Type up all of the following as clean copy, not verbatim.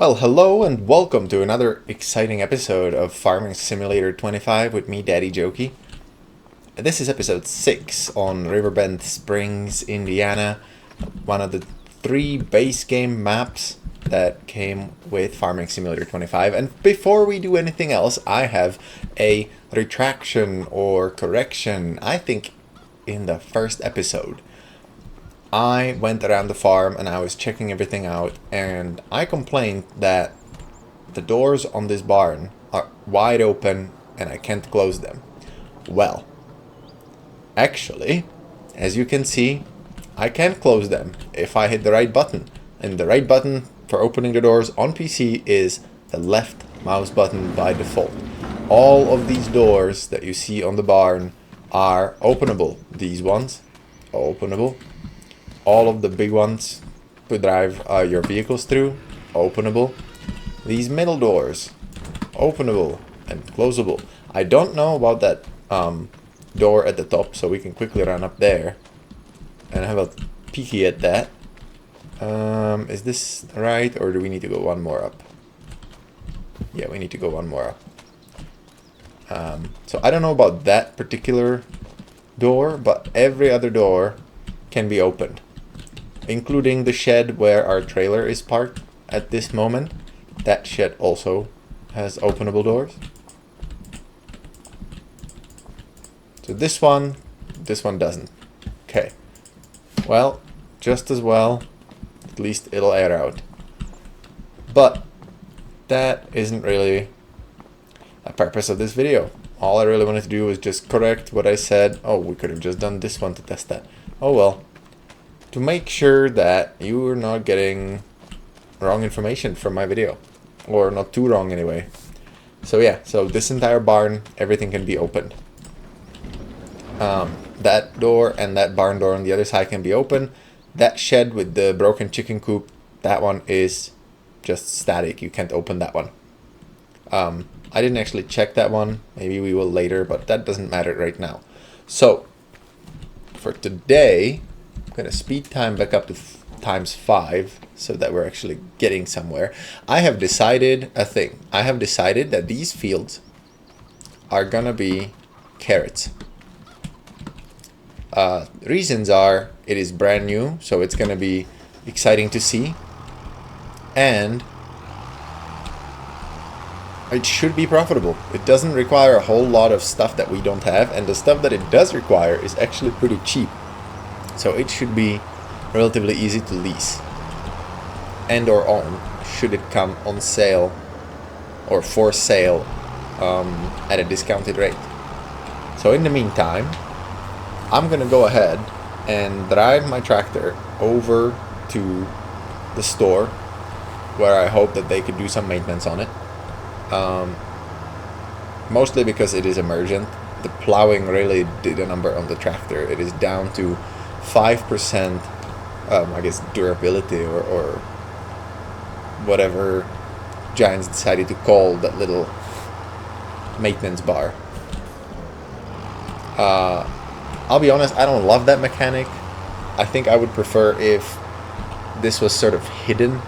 Well, hello and welcome to another exciting episode of Farming Simulator 25 with me, Daddy Jokey. This is episode 6 on Riverbend Springs, Indiana, one of the 3 base game maps that came with Farming Simulator 25. And before we do anything else, I have a retraction or correction. I think in the first episode, I went around the farm and I was checking everything out, and I complained that the doors on this barn are wide open and I can't close them. Well, actually, as you can see, I can close them if I hit the right button. And the right button for opening the doors on PC is the left mouse button by default. All of these doors that you see on the barn are openable. These ones, openable. All of the big ones to drive your vehicles through, openable. These middle doors, openable and closable. I don't know about that door at the top, so we can quickly run up there and have a peeky at that. Is this right, or do we need to go one more up? Yeah, we need to go one more up. So I don't know about that particular door, but every other door can be opened, including the shed where our trailer is parked at this moment. That shed also has openable doors. So this one doesn't. Okay. Well, just as well. At least it'll air out. But that isn't really the purpose of this video. All I really wanted to do was just correct what I said. Oh, we could have just done this one to test that. Oh well. To make sure that you're not getting wrong information from my video. Or not too wrong anyway. So yeah, so this entire barn, everything can be opened. That door and that barn door on the other side can be open. That shed with the broken chicken coop, that one is just static. You can't open that one. I didn't actually check that one. Maybe we will later, but that doesn't matter right now. So, for today, I'm going to speed time back up to times 5 so that we're actually getting somewhere. I have decided a thing. I have decided that these fields are going to be carrots. Reasons are it is brand new, so it's going to be exciting to see. And it should be profitable. It doesn't require a whole lot of stuff that we don't have, and the stuff that it does require is actually pretty cheap. So it should be relatively easy to lease and or own should it come on sale or for sale at a discounted rate. So in the meantime, I'm gonna go ahead and drive my tractor over to the store where I hope that they could do some maintenance on it. Mostly because it is emergent. The plowing really did a number on the tractor. It is down to 5%, I guess, durability or whatever Giants decided to call that little maintenance bar. I'll be honest, I don't love that mechanic. I think I would prefer if this was sort of hidden.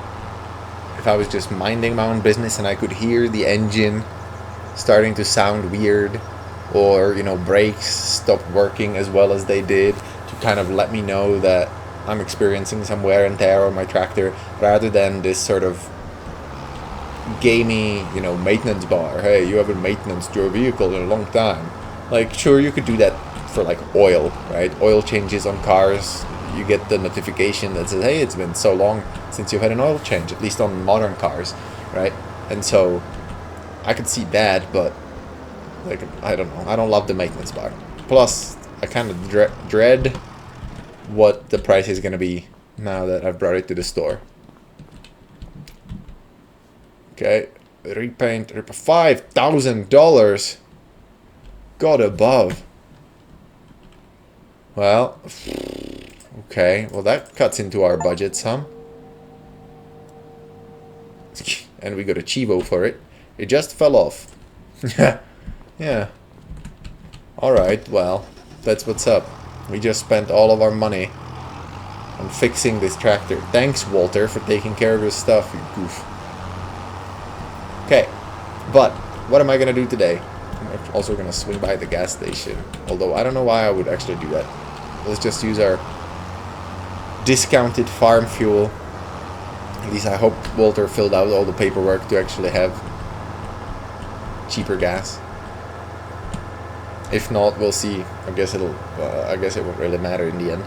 If I was just minding my own business and I could hear the engine starting to sound weird, or, you know, brakes stopped working as well as they did, to kind of let me know that I'm experiencing some wear and tear on my tractor, rather than this sort of gamey, you know, maintenance bar. Hey, you haven't maintained your vehicle in a long time. Like, sure, you could do that for like oil, right? Oil changes on cars, you get the notification that says, hey, it's been so long since you've had an oil change, at least on modern cars, right? And so I could see that, but like, I don't know, I don't love the maintenance bar. Plus, I kind of dread what the price is going to be now that I've brought it to the store. Okay, repaint, $5,000. God above. Well, okay, well that cuts into our budget some. And we got a Chivo for it. It just fell off. Yeah. Alright, well, that's what's up. We just spent all of our money on fixing this tractor. Thanks, Walter, for taking care of your stuff, you goof. Okay, but what am I gonna do today? I'm also gonna swing by the gas station, although I don't know why I would actually do that. Let's just use our discounted farm fuel. At least I hope Walter filled out all the paperwork to actually have cheaper gas. If not, we'll see. I guess it won't really matter in the end.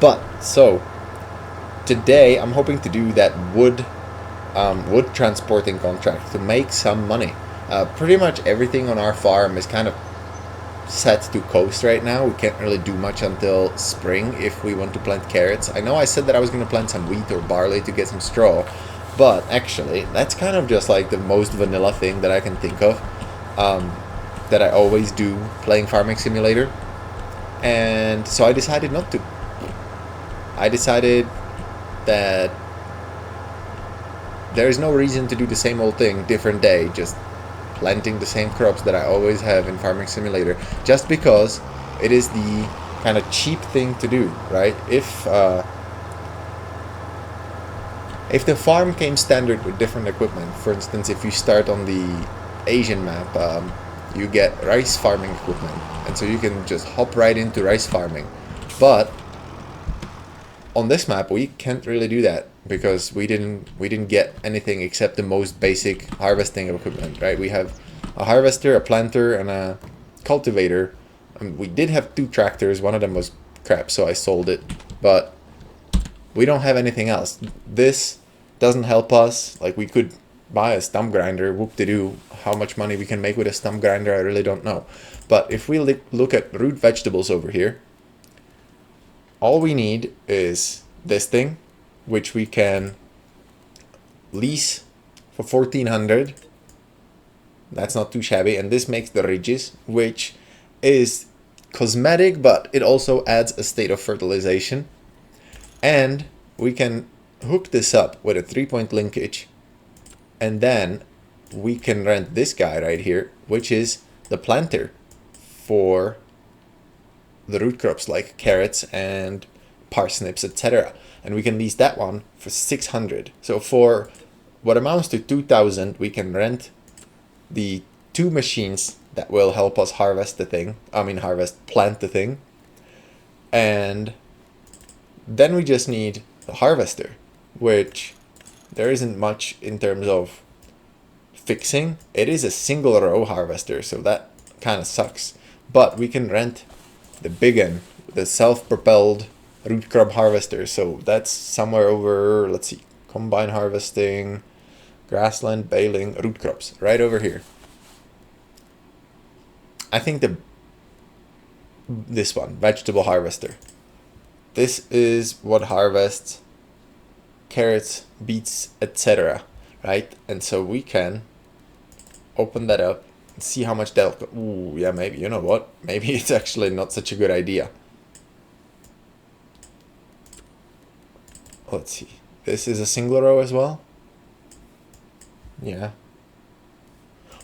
But so today I'm hoping to do that wood transporting contract to make some money. Pretty much everything on our farm is kind of set to coast right now. We can't really do much until spring if we want to plant carrots. I know I said that I was going to plant some wheat or barley to get some straw, but actually that's kind of just like the most vanilla thing that I can think of, that I always do playing Farming Simulator. And so I decided not to. I decided that there is no reason to do the same old thing, different day, just planting the same crops that I always have in Farming Simulator, just because it is the kind of cheap thing to do, right? If the farm came standard with different equipment, for instance, if you start on the Asian map, you get rice farming equipment, and so you can just hop right into rice farming. But on this map, we can't really do that because we didn't get anything except the most basic harvesting equipment, right? We have a harvester, a planter, and a cultivator. We did have 2 tractors. One of them was crap, so I sold it. But we don't have anything else. This doesn't help us. Like, we could buy a stump grinder, whoop-de-doo. How much money we can make with a stump grinder, I really don't know. But if we look at root vegetables over here, all we need is this thing, which we can lease for 1,400. That's not too shabby. And this makes the ridges, which is cosmetic, but it also adds a state of fertilization. And we can hook this up with a 3-point linkage, and then we can rent this guy right here, which is the planter for the root crops like carrots and parsnips, etc. And we can lease that one for 600. So for what amounts to 2,000, we can rent the 2 machines that will help us harvest the thing. Plant the thing. And then we just need the harvester, which there isn't much in terms of fixing. It is a single row harvester, so that kind of sucks. But we can rent the big one, the self-propelled root crop harvester. So that's somewhere over, let's see, combine harvesting, grassland baling, root crops, right over here. I think this one, vegetable harvester. This is what harvests carrots, beets, etc. Right? And so we can open that up and see how much that'll go. Ooh, yeah, maybe, you know what? Maybe it's actually not such a good idea. Let's see. This is a single row as well? Yeah.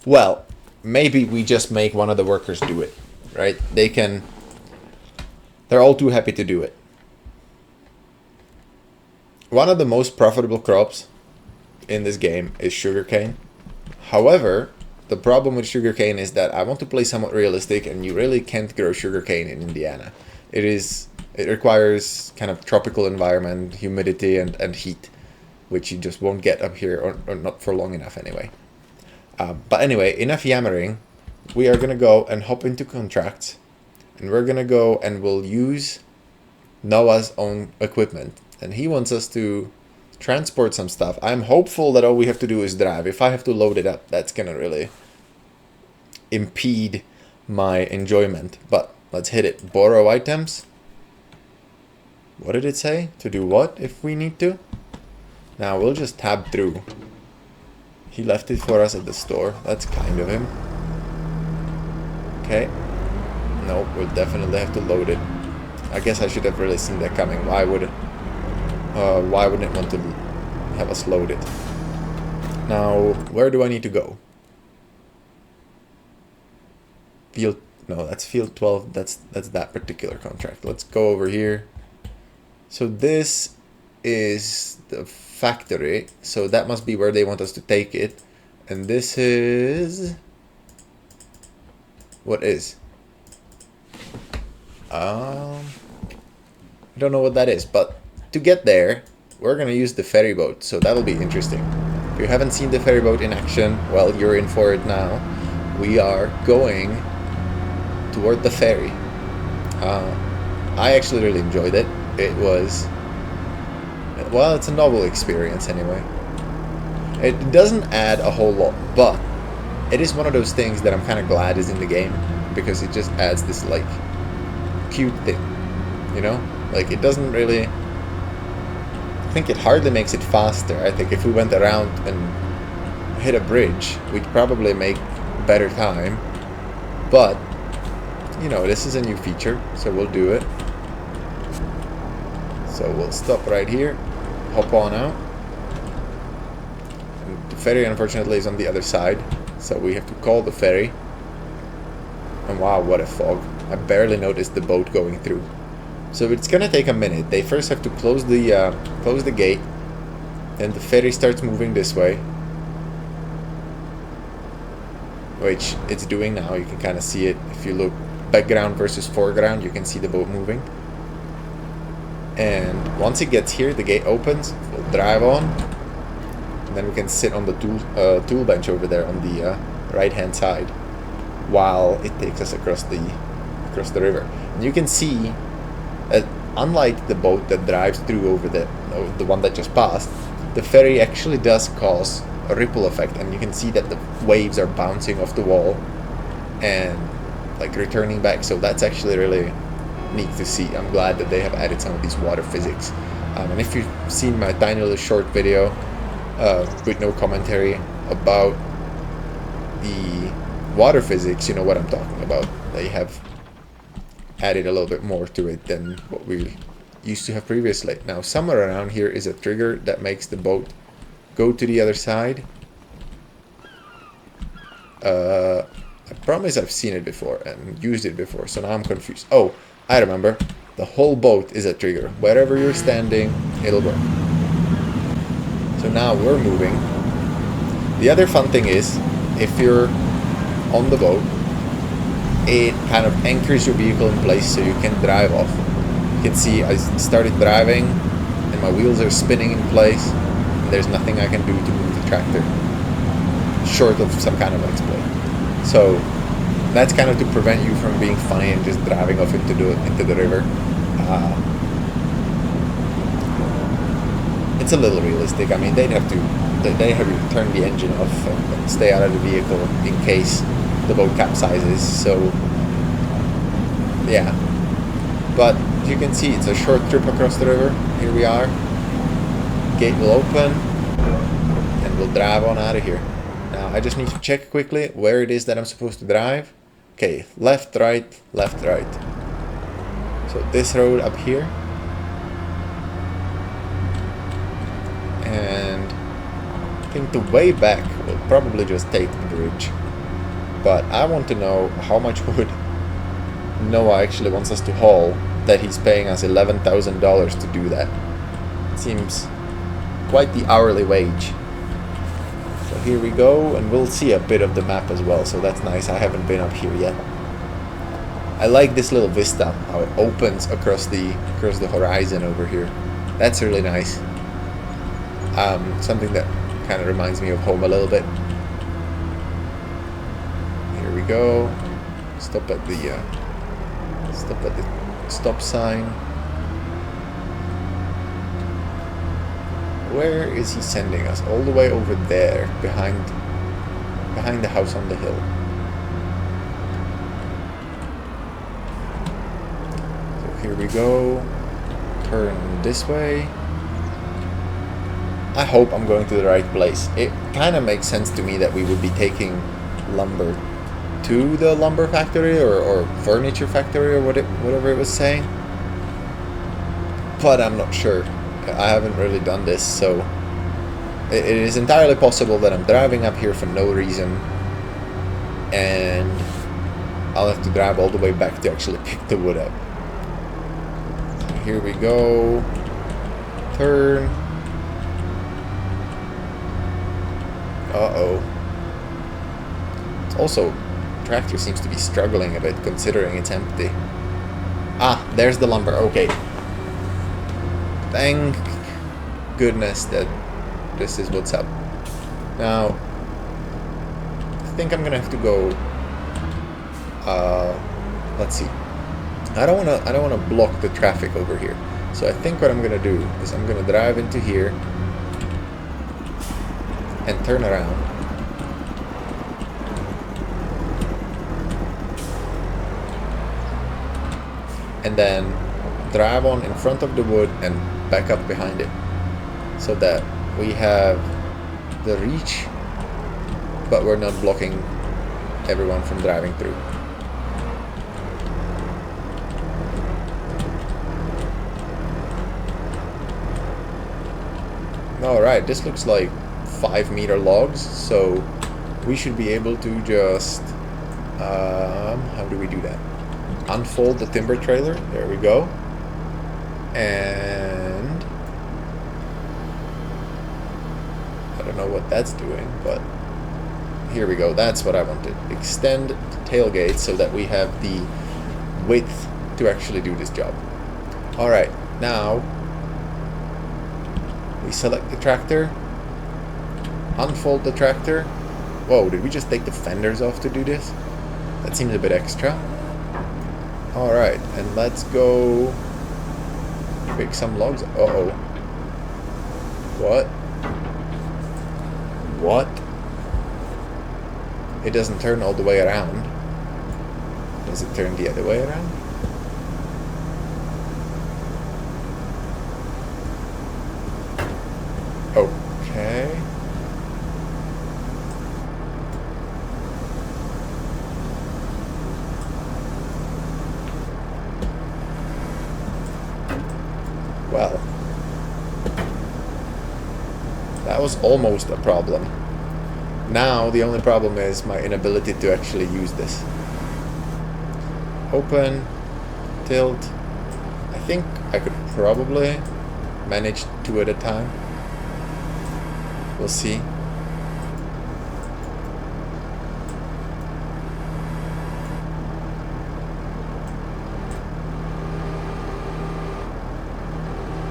Well, maybe we just make one of the workers do it, right? They're all too happy to do it. One of the most profitable crops in this game is sugarcane. However, the problem with sugarcane is that I want to play somewhat realistic, and you really can't grow sugarcane in Indiana. It requires kind of tropical environment, humidity, and heat, which you just won't get up here, or not for long enough anyway. But anyway, enough yammering. We are going to go and hop into contracts, and we're going to go and we'll use Noah's own equipment. And he wants us to transport some stuff. I'm hopeful that all we have to do is drive. If I have to load it up, that's going to really impede my enjoyment. But let's hit it. Borrow items. What did it say? To do what if we need to? Now we'll just tab through. He left it for us at the store. That's kind of him. Okay. Nope, we'll definitely have to load it. I guess I should have really seen that coming. Why wouldn't it want to have us load it? Now, where do I need to go? That's field 12. That's that particular contract. Let's go over here. So this is the factory. So that must be where they want us to take it. And this is... what is? I don't know what that is, but to get there, we're gonna use the ferry boat, so that'll be interesting. If you haven't seen the ferry boat in action, well, you're in for it now. We are going toward the ferry. I actually really enjoyed it. It was... well, it's a novel experience anyway. It doesn't add a whole lot, but it is one of those things that I'm kind of glad is in the game, because it just adds this, like, cute thing, you know? Like, it doesn't really... I think it hardly makes it faster. I think if we went around and hit a bridge, we'd probably make better time. But, you know, this is a new feature, so we'll do it. So we'll stop right here, hop on out. And the ferry, unfortunately, is on the other side, so we have to call the ferry. And wow, what a fog. I barely noticed the boat going through. So it's gonna take a minute. They first have to close the gate, then the ferry starts moving this way, which it's doing now. You can kind of see it. If you look background versus foreground, you can see the boat moving. And once it gets here, the gate opens. We'll drive on, and then we can sit on the tool bench over there on the right-hand side, while it takes us across the river. And you can see, unlike the boat that drives through over the one that just passed, the ferry actually does cause a ripple effect, and you can see that the waves are bouncing off the wall and like returning back. So that's actually really neat to see. I'm glad that they have added some of these water physics. And if you've seen my tiny little short video with no commentary about the water physics, you know what I'm talking about. They have added a little bit more to it than what we used to have previously. Now, somewhere around here is a trigger that makes the boat go to the other side. I promise I've seen it before and used it before, so now I'm confused. Oh, I remember. The whole boat is a trigger. Wherever you're standing, it'll work. So now we're moving. The other fun thing is, if you're on the boat, it kind of anchors your vehicle in place so you can drive off. You can see I started driving and my wheels are spinning in place, and there's nothing I can do to move the tractor short of some kind of exploit. So that's kind of to prevent you from being funny and just driving off into the river. It's a little realistic. I mean, they have you turn the engine off and stay out of the vehicle in case the boat capsizes. So yeah, but as you can see, it's a short trip across the river. Here we are. Gate will open and we'll drive on out of here. Now I just need to check quickly where it is that I'm supposed to drive. Okay, left, right, left, right. So this road up here. And I think the way back will probably just take the bridge. But I want to know how much wood Noah actually wants us to haul, that he's paying us $11,000 to do that. It seems quite the hourly wage. So here we go, and we'll see a bit of the map as well, so that's nice. I haven't been up here yet. I like this little vista, how it opens across the horizon over here. That's really nice. Something that kind of reminds me of home a little bit. Here we go. Stop at the stop sign. Where is he sending us? All the way over there, behind the house on the hill. So here we go. Turn this way. I hope I'm going to the right place. It kind of makes sense to me that we would be taking lumber to the lumber factory or furniture factory or whatever it was saying. But I'm not sure. I haven't really done this, so it is entirely possible that I'm driving up here for no reason and I'll have to drive all the way back to actually pick the wood up. So here we go. Turn. Uh-oh. Also, tractor seems to be struggling a bit considering it's empty. Ah, there's the lumber. Okay. Thank goodness that this is what's up. Now, I think I'm gonna have to go. Let's see. I don't wanna block the traffic over here. So I think what I'm gonna do is I'm gonna drive into here and turn around. And then drive on in front of the wood and back up behind it, so that we have the reach, but we're not blocking everyone from driving through. Alright, this looks like 5-meter logs, so we should be able to just how do we do that? Unfold the timber trailer. There we go. And I don't know what that's doing, but here we go. That's what I wanted. Extend the tailgate so that we have the width to actually do this job. Alright, now we select the tractor, unfold the tractor. Whoa, did we just take the fenders off to do this? That seems a bit extra. Alright, and let's go pick some logs. Uh-oh. What? What? It doesn't turn all the way around. Does it turn the other way around? Okay. Well, that was almost a problem. Now the only problem is my inability to actually use this. Open, tilt. I think I could probably manage 2 at a time. We'll see.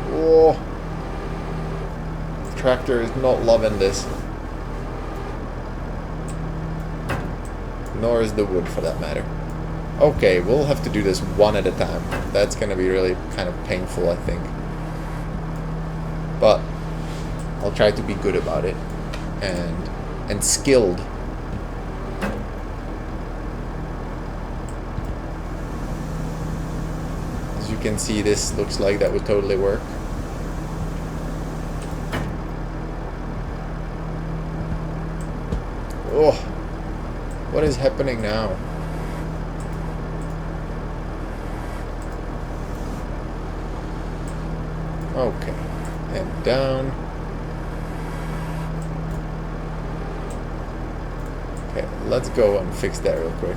Whoa. The tractor is not loving this. Nor is the wood, for that matter. Okay, we'll have to do this 1 at a time. That's gonna be really kind of painful, I think. But I'll try to be good about it and skilled. As you can see, this looks like that would totally work. Oh, what is happening now? Okay, and down. Okay, let's go and fix that real quick.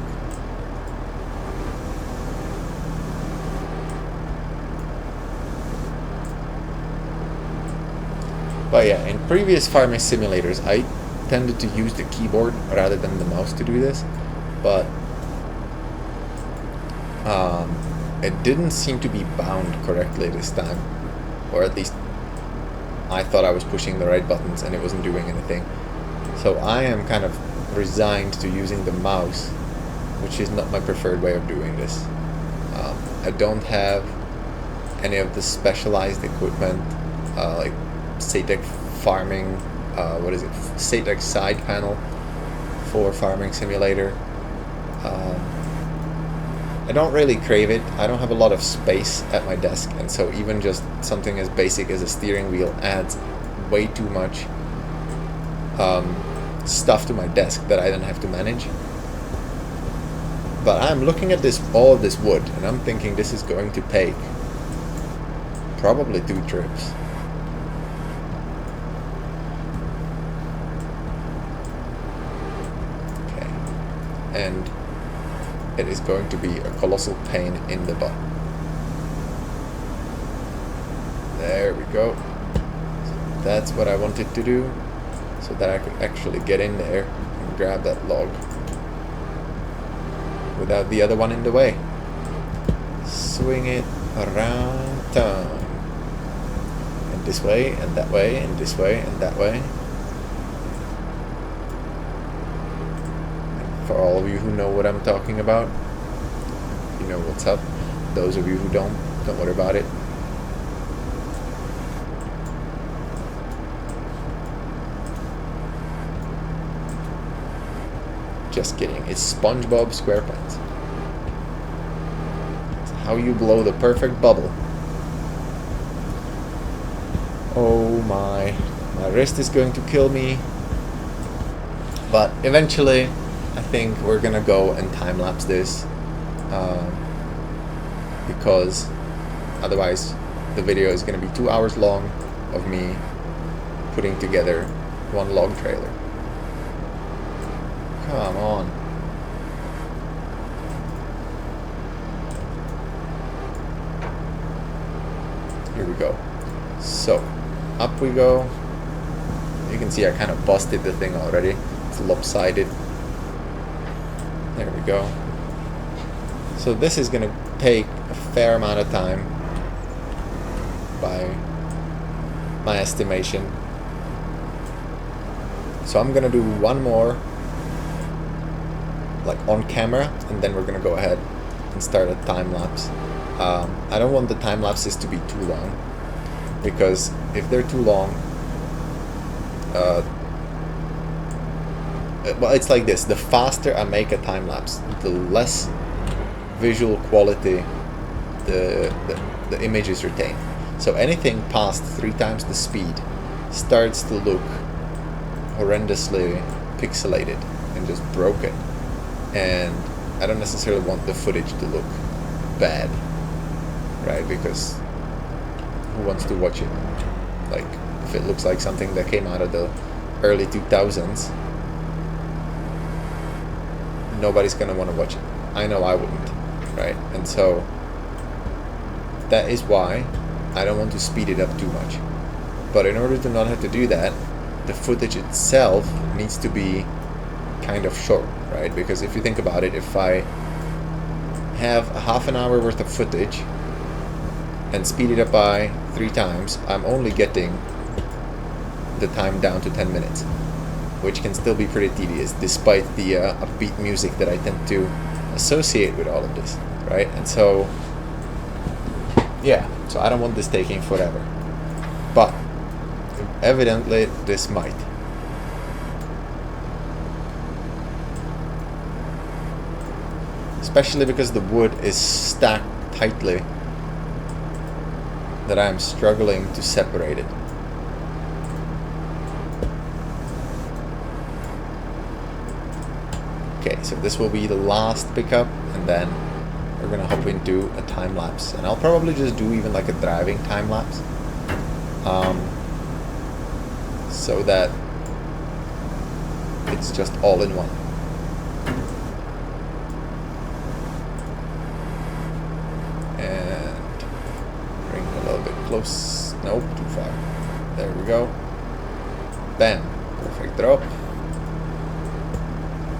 But yeah, in previous farming simulators, I tended to use the keyboard rather than the mouse to do this, but it didn't seem to be bound correctly this time, or at least I thought I was pushing the right buttons and it wasn't doing anything. So I am kind of resigned to using the mouse, which is not my preferred way of doing this. I don't have any of the specialized equipment like SATEC farming, what is it, SATEC side panel for Farming Simulator. I don't really crave it. I don't have a lot of space at my desk, and so even just something as basic as a steering wheel adds way too much stuff to my desk that I don't have to manage. But I'm looking at all of this wood, and I'm thinking this is going to take probably 2 trips. Okay, and it is going to be a colossal pain in the butt. There we go. So that's what I wanted to do, so that I could actually get in there and grab that log. without the other one in the way. Swing it around town. And this way, and that way, and this way, and that way. And for all of you who know what I'm talking about, you know what's up. Those of you who don't worry about it. Just kidding, it's SpongeBob SquarePants. It's how you blow the perfect bubble. Oh my wrist is going to kill me. But eventually, I think we're gonna go and time-lapse this. Because otherwise the video is gonna be 2 hours long of me putting together one log trailer. Come on. Here we go. So, up we go. You can see I kind of busted the thing already. It's lopsided. There we go. So this is gonna take a fair amount of time by my estimation. So I'm gonna do one more like on camera, and then we're gonna go ahead and start a time lapse. I don't want the time lapses to be too long, because if they're too long, well, it's like this: the faster I make a time lapse, the less visual quality the images retain. So anything past 3 times the speed starts to look horrendously pixelated and just broken. And I don't necessarily want the footage to look bad, right? Because who wants to watch it? Like, if it looks like something that came out of the early 2000s, nobody's gonna want to watch it. I know I wouldn't, right? And so that is why I don't want to speed it up too much. But in order to not have to do that, the footage itself needs to be kind of short, right? Because if you think about it, if I have a half an hour worth of footage and speed it up by 3 times, I'm only getting the time down to 10 minutes, which can still be pretty tedious despite the upbeat music that I tend to associate with all of this, right? And so yeah, so I don't want this taking forever, but evidently this might. Especially because the wood is stacked tightly that I'm struggling to separate it. Okay, so this will be the last pickup, and then we're gonna hop into a time lapse, and I'll probably just do even like a driving time lapse, so that it's just all in one. And bring it a little bit close. Nope, too far. There we go. Bam. Perfect drop.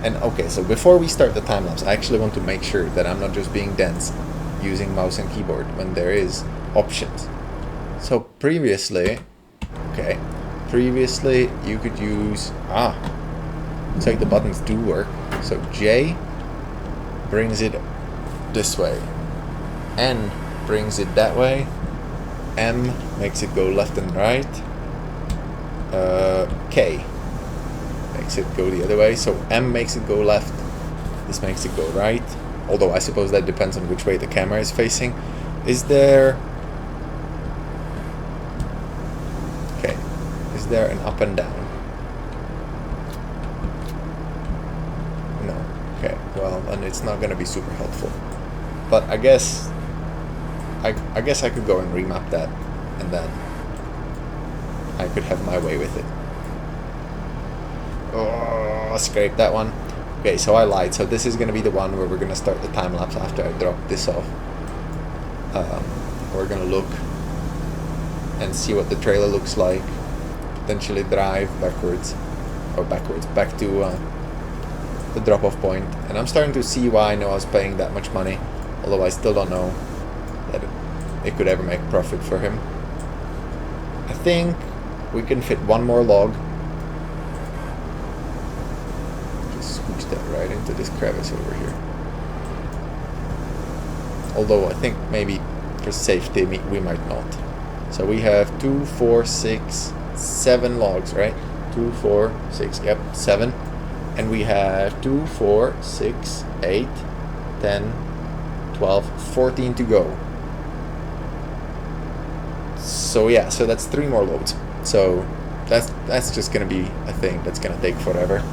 And okay, so before we start the time lapse, I actually want to make sure that I'm not just being dense using mouse and keyboard when there is options. So previously you could use, looks like the buttons do work. So J brings it this way, N brings it that way, M makes it go left and right, K makes it go the other way. So M makes it go left, this makes it go right, although I suppose that depends on which way the camera is facing. Is there an up and down? No. Okay, well, and it's not gonna be super helpful, but I guess I could go and remap that, and then I could have my way with it. Oh, scrape that one. Okay, so I lied. So this is going to be the one where we're going to start the time lapse after I drop this off. We're going to look and see what the trailer looks like. Potentially drive backwards, back to the drop-off point, and I'm starting to see why Noah's paying that much money, although I still don't know that it could ever make profit for him. I think we can fit one more log. Just scooch that right into this crevice over here. Although I think maybe for safety we might not. So we have 2, 4, 6, 7 logs, right? 2, 4, 6, yep, 7. And we have 2, 4, 6, 8, 10, 12, 14 to go. So yeah, so that's 3 more loads. So that's just gonna be a thing that's gonna take forever.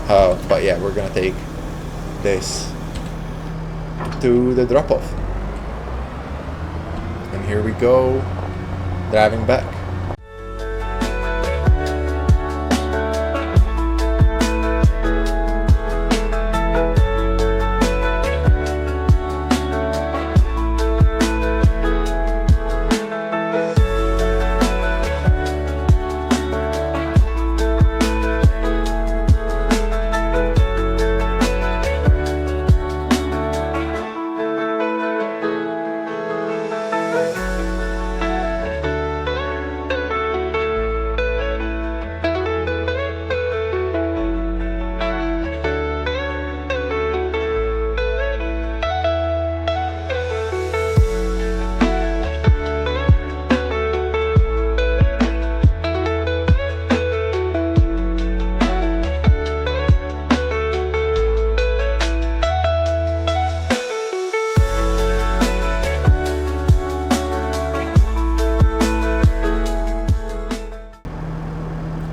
But yeah, we're gonna take this to the drop-off. And here we go, driving back.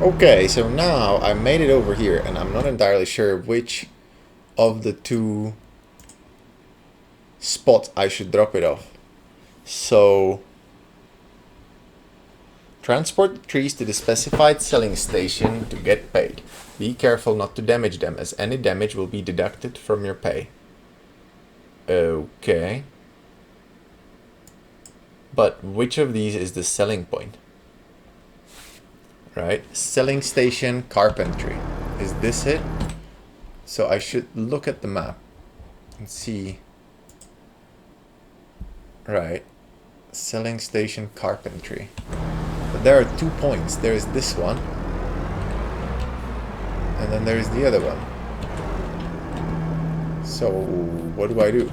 Okay, so now I made it over here, and I'm not entirely sure which of the 2 spots I should drop it off. So, transport the trees to the specified selling station to get paid. Be careful not to damage them, as any damage will be deducted from your pay. Okay. But which of these is the selling point? Right, selling station carpentry. Is this it? So I should look at the map and see. Right, selling station carpentry. But there are 2 points. There is this one, and then there is the other one. So what do I do?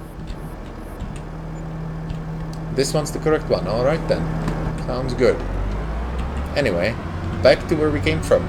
This one's the correct one. All right then, sounds good. Anyway, back to where we came from.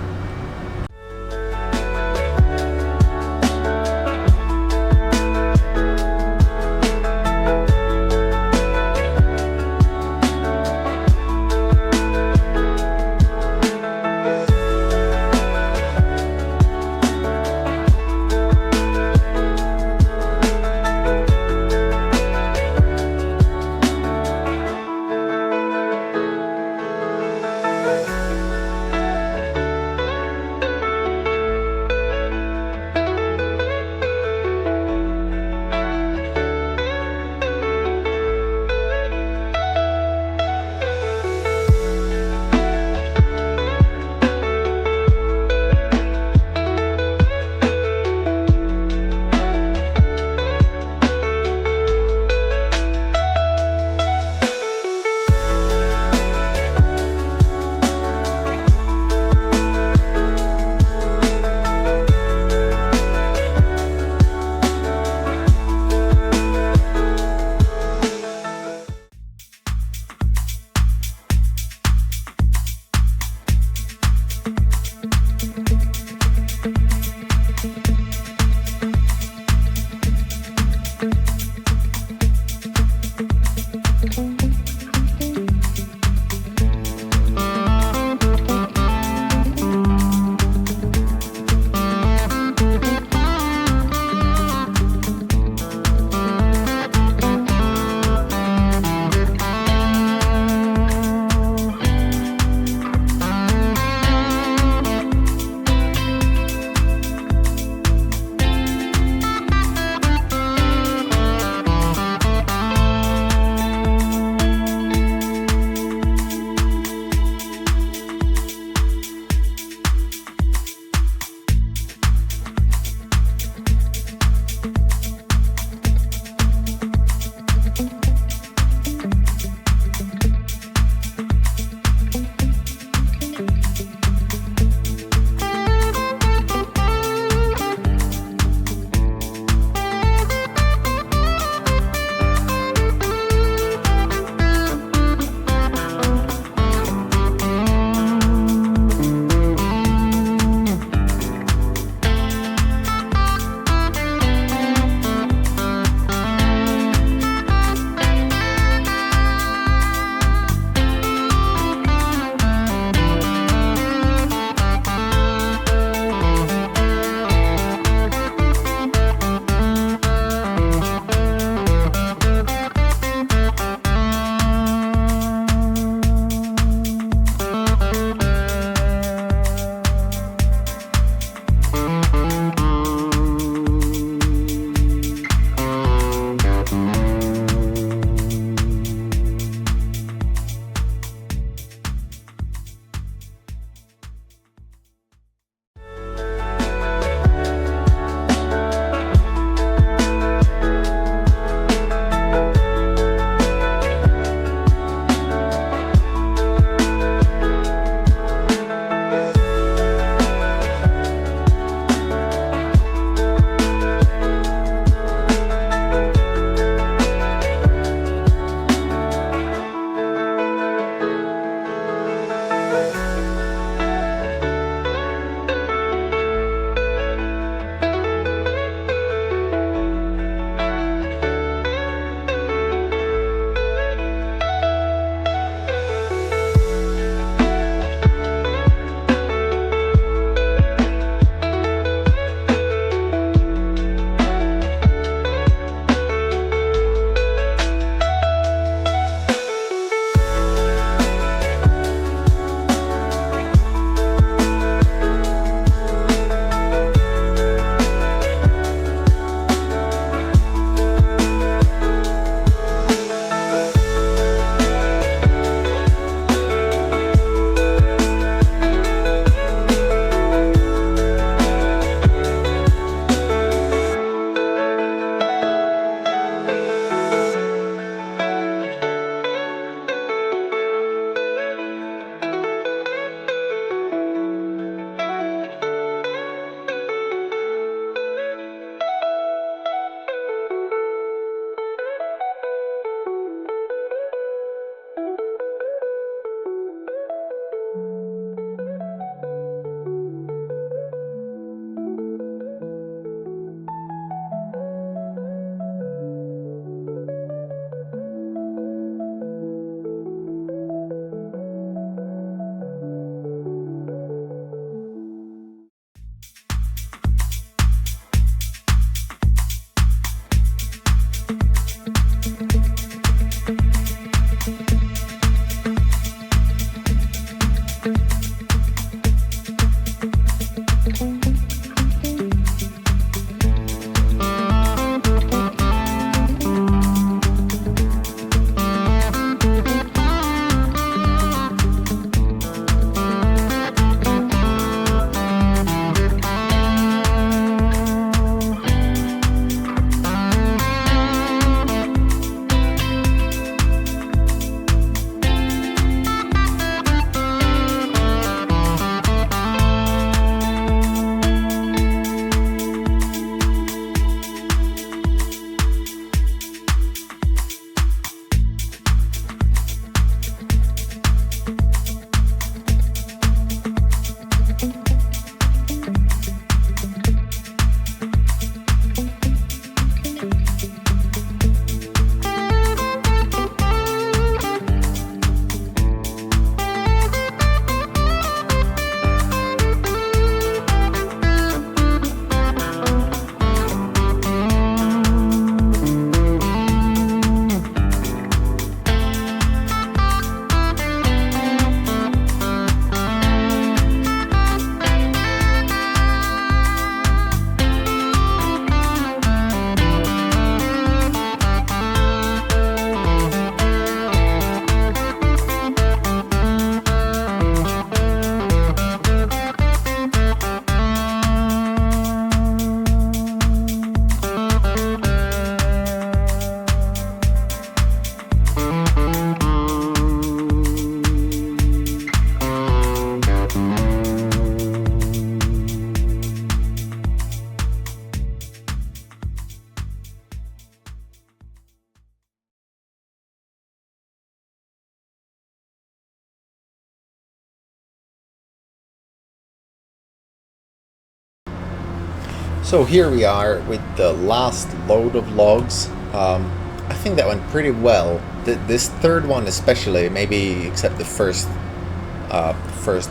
So here we are with the last load of logs. I think that went pretty well. This third one especially, maybe except the first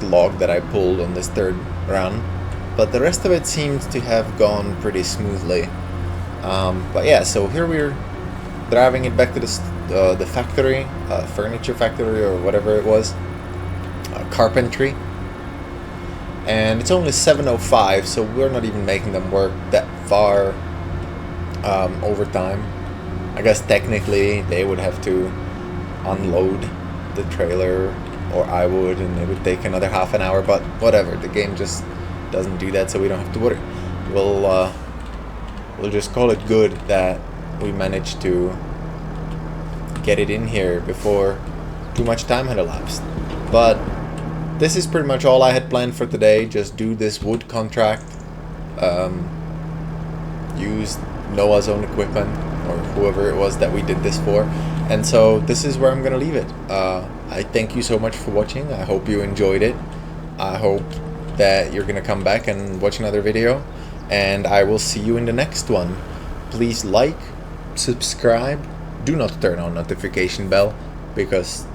log that I pulled on this third run, but the rest of it seems to have gone pretty smoothly. But yeah, so here we're driving it back to the factory, furniture factory or whatever it was, carpentry. And it's only 7:05, so we're not even making them work that far overtime. I guess technically they would have to unload the trailer, or I would, and it would take another half an hour, but whatever, the game just doesn't do that, so we don't have to worry. We'll just call it good that we managed to get it in here before too much time had elapsed. But this is pretty much all I had planned for today. Just do this wood contract, use Noah's own equipment, or whoever it was that we did this for. And so this is where I'm gonna leave it. I thank you so much for watching. I hope you enjoyed it. I hope that you're gonna come back and watch another video, and I will see you in the next one. Please like, subscribe, do not turn on notification bell, because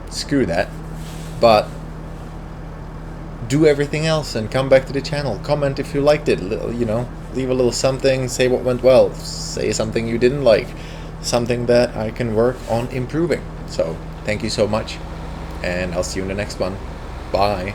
screw that, but do everything else and come back to the channel. Comment if you liked it, you know, leave a little something, say what went well, say something you didn't like, something that I can work on improving. So thank you so much, and I'll see you in the next one. Bye.